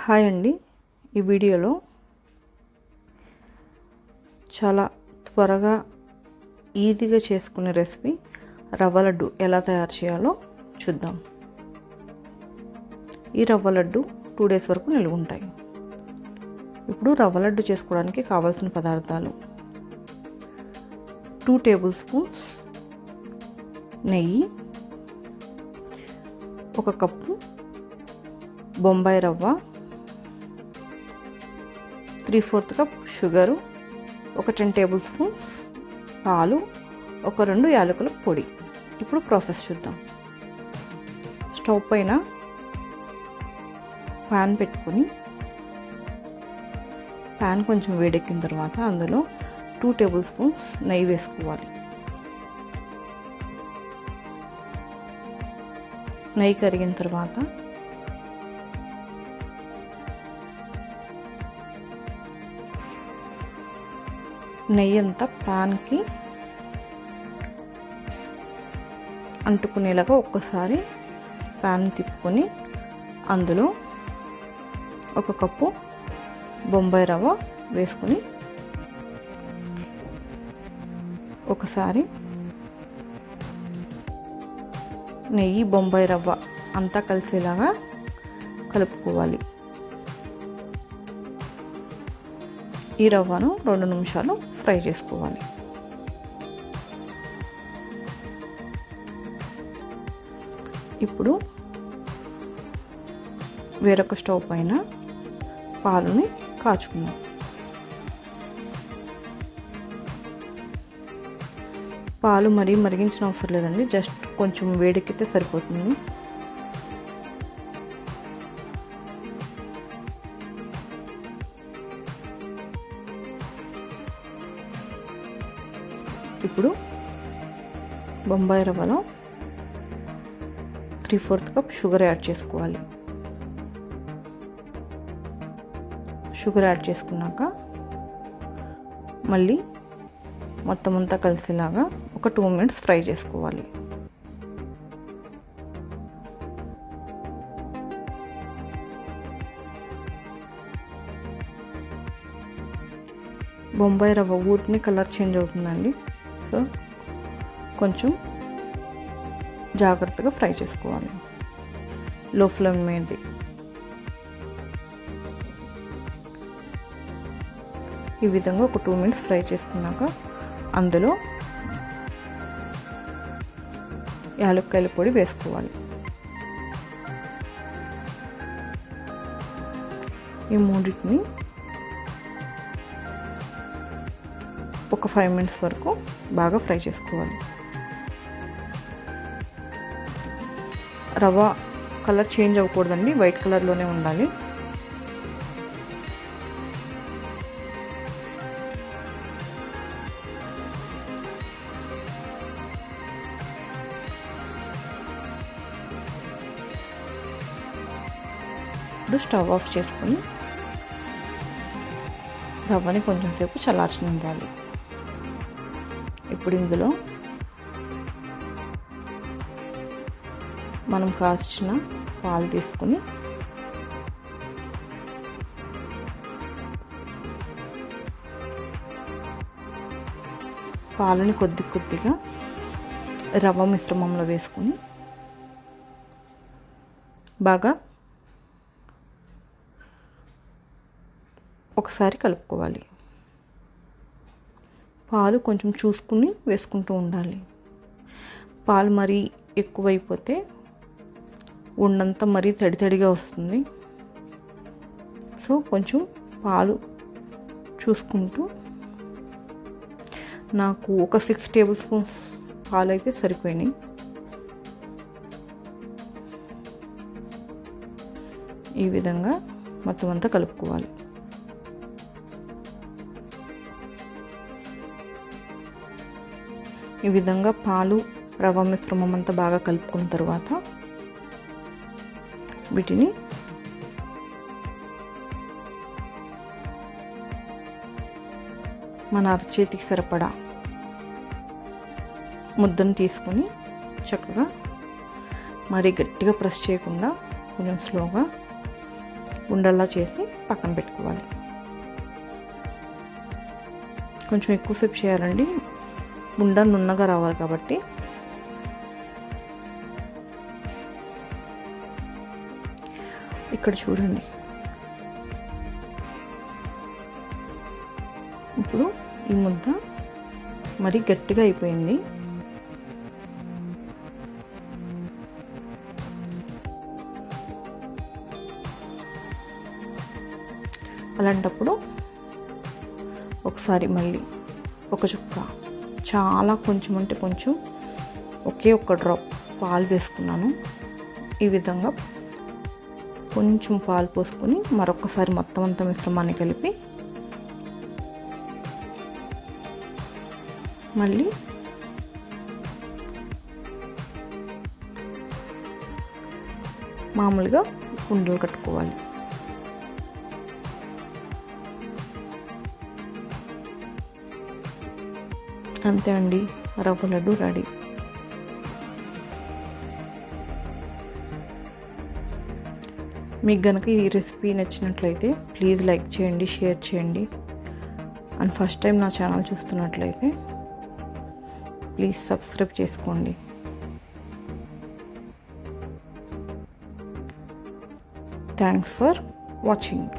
Hi అండి. ఈ వీడియోలో చాలా త్వరగా ఈజీగా చేసుకునే రెసిపీ రవ్వ లడ్డు ఎలా తయారు చేయాలో చూద్దాం. ఈ రవ్వ లడ్డు 2 డేస్ వరకు నిల్వ ఉంటాయి. ఇప్పుడు రవ్వ లడ్డు చేసుకోవడానికి కావాల్సిన పదార్థాలు: 2 టేబుల్ స్పూన్స్ నెయ్యి, 1 కప్పు బొంబాయి రవ్వ, 3/4 కప్ షుగరు, 10 టేబుల్ స్పూన్స్ పాలు, 2 యాలకుల పొడి. ఇప్పుడు ప్రాసెస్ చూద్దాం. స్టవ్ పైన ప్యాన్ పెట్టుకొని ప్యాన్ కొంచెం వేడెక్కిన తర్వాత అందులో 2 టేబుల్ స్పూన్స్ నెయ్యి వేసుకోవాలి. నెయ్యి కరిగిన తర్వాత నెయ్యి అంతా ప్యాన్కి అంటుకునేలాగా ఒక్కసారి ప్యాన్ తిప్పుకొని అందులో 1 కప్పు బొంబాయి రవ్వ వేసుకొని ఒకసారి నెయ్యి బొంబాయి రవ్వ అంతా కలిసేలాగా కలుపుకోవాలి. ఈ రవ్వను 2 నిమిషాలు ఫ్రై చేసుకోవాలి. ఇప్పుడు వేరొక స్టవ్ పైన పాలుని కాచుకుందాం. పాలు మరీ మరిగించిన అవసరం లేదండి, జస్ట్ కొంచెం వేడెక్కితే సరిపోతుంది. ఇప్పుడు బొంబాయి రవ్వలో 3/4 కప్ షుగర్ యాడ్ చేసుకోవాలి. షుగర్ యాడ్ చేసుకున్నాక మళ్ళీ మొత్తం అంతా కలిసేలాగా ఒక 2 మినిట్స్ ఫ్రై చేసుకోవాలి. బొంబాయి రవ్వ ఊరిని కలర్ చేంజ్ అవుతుందండి, సో కొంచెం జాగ్రత్తగా ఫ్రై చేసుకోవాలి. లో ఫ్లేమ్ మీద ఈ విధంగా ఒక 2 మినిట్స్ ఫ్రై చేసుకున్నాక అందులో యాలక్కాయల పొడి వేసుకోవాలి. ఈ మూడింటిని ఒక 5 మినిట్స్ వరకు బాగా ఫ్రై చేసుకోవాలి. రవ్వ కలర్ చేంజ్ అవ్వకూడదండి, వైట్ కలర్లోనే ఉండాలి. ఇప్పుడు స్టవ్ ఆఫ్ చేసుకొని రవ్వని కొంచెం సేపు చల్లార్చనివ్వాలి. ఇప్పుడు ఇందులో మనం కాచిన పాలు తీసుకుని పాలని కొద్దిగా రవ్వ మిశ్రమంలో వేసుకొని బాగా ఒకసారి కలుపుకోవాలి. పాలు కొంచెం చూసుకుని వేసుకుంటూ ఉండాలి. పాలు మరీ ఎక్కువైపోతే ఉండంతా మరీ తడిగా వస్తుంది. సో కొంచెం పాలు చూసుకుంటూ, నాకు ఒక 6 టేబుల్ స్పూన్స్ పాలు అయితే సరిపోయినాయి. ఈ విధంగా మొత్తం అంతా కలుపుకోవాలి. ఈ విధంగా పాలు రవ్వ మిశ్రమం అంతా బాగా కలుపుకున్న తర్వాత వీటిని మన అరచేతికి సరిపడా ముద్దను తీసుకొని చక్కగా మరీ గట్టిగా ప్రెస్ చేయకుండా కొంచెం స్లోగా ఉండల్లా చేసి పక్కన పెట్టుకోవాలి. కొంచెం ఎక్కువసేపు చేయాలండి, ఉండ నున్నగా రావాలి కాబట్టి. ఇక్కడ చూడండి, ఇప్పుడు ఈ ముద్ద మరీ గట్టిగా అయిపోయింది. అలాంటప్పుడు ఒకసారి మళ్ళీ ఒక చుక్క, చాలా కొంచెం అంటే కొంచెం, ఒకే ఒక్క డ్రాప్ పాలు వేసుకున్నాను. ఈ విధంగా కొంచెం పాలు పోసుకొని మరొకసారి మొత్తం అంతా మిశ్రమాన్ని కలిపి మళ్ళీ మామూలుగా ఉండలు కట్టుకోవాలి. అంతే అండి, రవ్వ లడ్డు రెడీ. మీకు కనుక ఈ రెసిపీ నచ్చినట్లయితే ప్లీజ్ లైక్ చేయండి, షేర్ చేయండి. అండ్ ఫస్ట్ టైం నా ఛానల్ చూస్తున్నట్లయితే ప్లీజ్ సబ్స్క్రైబ్ చేసుకోండి. Thanks for watching.